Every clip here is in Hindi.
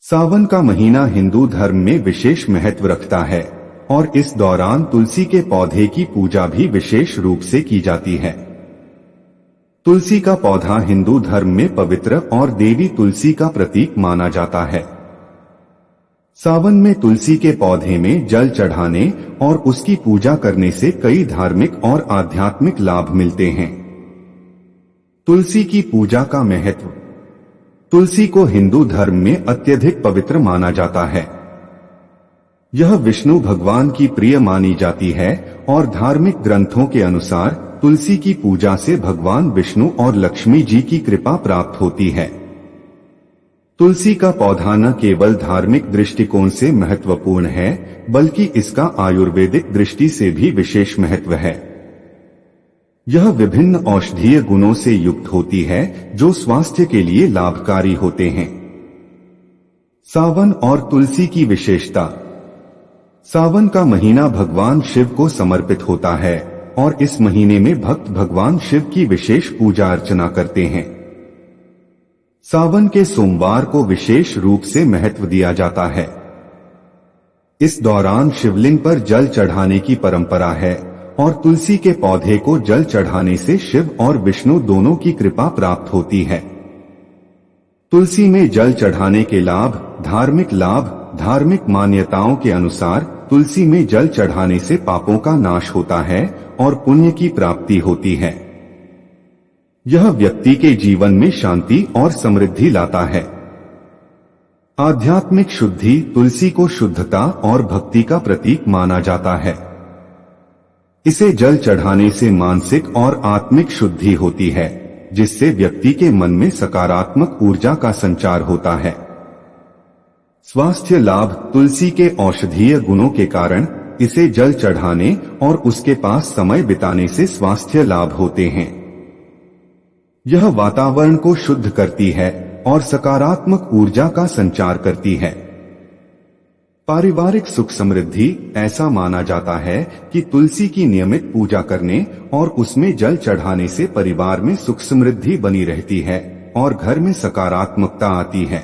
सावन का महीना हिंदू धर्म में विशेष महत्व रखता है और इस दौरान तुलसी के पौधे की पूजा भी विशेष रूप से की जाती है। तुलसी का पौधा हिंदू धर्म में पवित्र और देवी तुलसी का प्रतीक माना जाता है। सावन में तुलसी के पौधे में जल चढ़ाने और उसकी पूजा करने से कई धार्मिक और आध्यात्मिक लाभ मिलते हैं। तुलसी की पूजा का महत्व। तुलसी को हिंदू धर्म में अत्यधिक पवित्र माना जाता है। यह विष्णु भगवान की प्रिय मानी जाती है और धार्मिक ग्रंथों के अनुसार तुलसी की पूजा से भगवान विष्णु और लक्ष्मी जी की कृपा प्राप्त होती है। तुलसी का पौधा न केवल धार्मिक दृष्टिकोण से महत्वपूर्ण है, बल्कि इसका आयुर्वेदिक दृष्टि से भी विशेष महत्व है। यह विभिन्न औषधीय गुणों से युक्त होती है जो स्वास्थ्य के लिए लाभकारी होते हैं। सावन और तुलसी की विशेषता। सावन का महीना भगवान शिव को समर्पित होता है और इस महीने में भक्त भगवान शिव की विशेष पूजा अर्चना करते हैं। सावन के सोमवार को विशेष रूप से महत्व दिया जाता है। इस दौरान शिवलिंग पर जल चढ़ाने की परंपरा है और तुलसी के पौधे को जल चढ़ाने से शिव और विष्णु दोनों की कृपा प्राप्त होती है। तुलसी में जल चढ़ाने के लाभ। धार्मिक लाभ। धार्मिक मान्यताओं के अनुसार तुलसी में जल चढ़ाने से पापों का नाश होता है और पुण्य की प्राप्ति होती है। यह व्यक्ति के जीवन में शांति और समृद्धि लाता है। आध्यात्मिक शुद्धि। तुलसी को शुद्धता और भक्ति का प्रतीक माना जाता है। इसे जल चढ़ाने से मानसिक और आत्मिक शुद्धि होती है, जिससे व्यक्ति के मन में सकारात्मक ऊर्जा का संचार होता है। स्वास्थ्य लाभ। तुलसी के औषधीय गुणों के कारण इसे जल चढ़ाने और उसके पास समय बिताने से स्वास्थ्य लाभ होते हैं। यह वातावरण को शुद्ध करती है और सकारात्मक ऊर्जा का संचार करती है। पारिवारिक सुख समृद्धि। ऐसा माना जाता है कि तुलसी की नियमित पूजा करने और उसमें जल चढ़ाने से परिवार में सुख समृद्धि बनी रहती है और घर में सकारात्मकता आती है।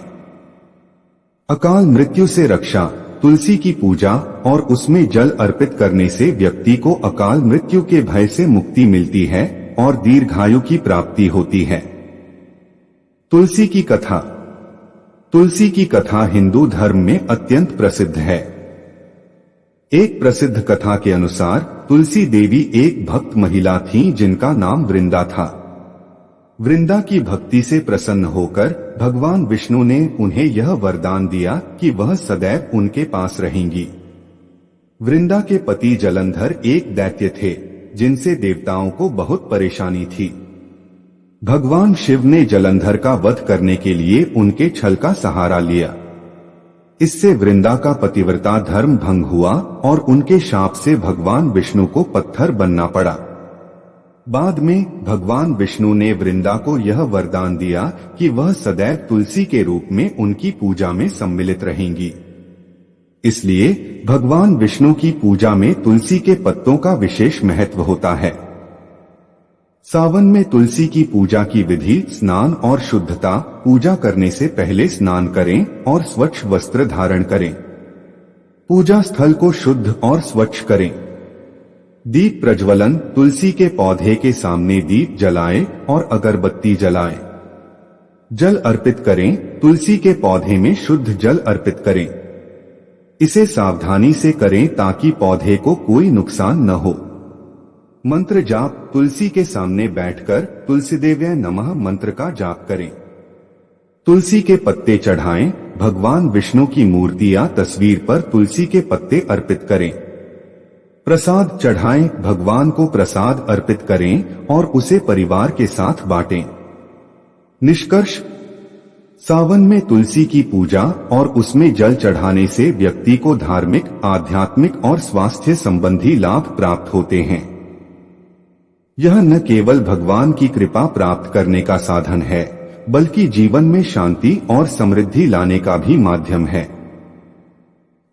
अकाल मृत्यु से रक्षा। तुलसी की पूजा और उसमें जल अर्पित करने से व्यक्ति को अकाल मृत्यु के भय से मुक्ति मिलती है और दीर्घायु की प्राप्ति होती है। तुलसी की कथा। तुलसी की कथा हिंदू धर्म में अत्यंत प्रसिद्ध है। एक प्रसिद्ध कथा के अनुसार तुलसी देवी एक भक्त महिला थीं जिनका नाम वृंदा था। वृंदा की भक्ति से प्रसन्न होकर भगवान विष्णु ने उन्हें यह वरदान दिया कि वह सदैव उनके पास रहेंगी। वृंदा के पति जलंधर एक दैत्य थे जिनसे देवताओं को बहुत परेशानी थी। भगवान शिव ने जलंधर का वध करने के लिए उनके छल का सहारा लिया। इससे वृंदा का पतिव्रता धर्म भंग हुआ और उनके शाप से भगवान विष्णु को पत्थर बनना पड़ा। बाद में भगवान विष्णु ने वृंदा को यह वरदान दिया कि वह सदैव तुलसी के रूप में उनकी पूजा में सम्मिलित रहेंगी। इसलिए भगवान विष्णु की पूजा में तुलसी के पत्तों का विशेष महत्व होता है। सावन में तुलसी की पूजा की विधि। स्नान और शुद्धता। पूजा करने से पहले स्नान करें और स्वच्छ वस्त्र धारण करें। पूजा स्थल को शुद्ध और स्वच्छ करें। दीप प्रज्वलन। तुलसी के पौधे के सामने दीप जलाएं और अगरबत्ती जलाएं। जल अर्पित करें। तुलसी के पौधे में शुद्ध जल अर्पित करें। इसे सावधानी से करें ताकि पौधे को कोई नुकसान न हो। मंत्र जाप। तुलसी के सामने बैठकर तुलसीदेव्य नमः मंत्र का जाप करें। तुलसी के पत्ते चढ़ाएं। भगवान विष्णु की मूर्ति या तस्वीर पर तुलसी के पत्ते अर्पित करें। प्रसाद चढ़ाएं। भगवान को प्रसाद अर्पित करें और उसे परिवार के साथ बांटें। निष्कर्ष। सावन में तुलसी की पूजा और उसमें जल चढ़ाने से व्यक्ति को धार्मिक, आध्यात्मिक और स्वास्थ्य संबंधी लाभ प्राप्त होते हैं। यह न केवल भगवान की कृपा प्राप्त करने का साधन है, बल्कि जीवन में शांति और समृद्धि लाने का भी माध्यम है।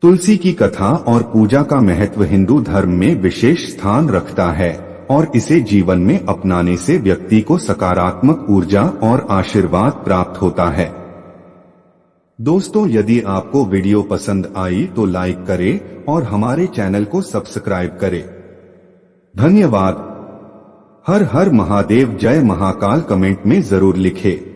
तुलसी की कथा और पूजा का महत्व हिंदू धर्म में विशेष स्थान रखता है और इसे जीवन में अपनाने से व्यक्ति को सकारात्मक ऊर्जा और आशीर्वाद प्राप्त होता है। दोस्तों, यदि आपको वीडियो पसंद आई तो लाइक करें और हमारे चैनल को सब्सक्राइब करें। धन्यवाद। हर हर महादेव, जय महाकाल कमेंट में जरूर लिखें।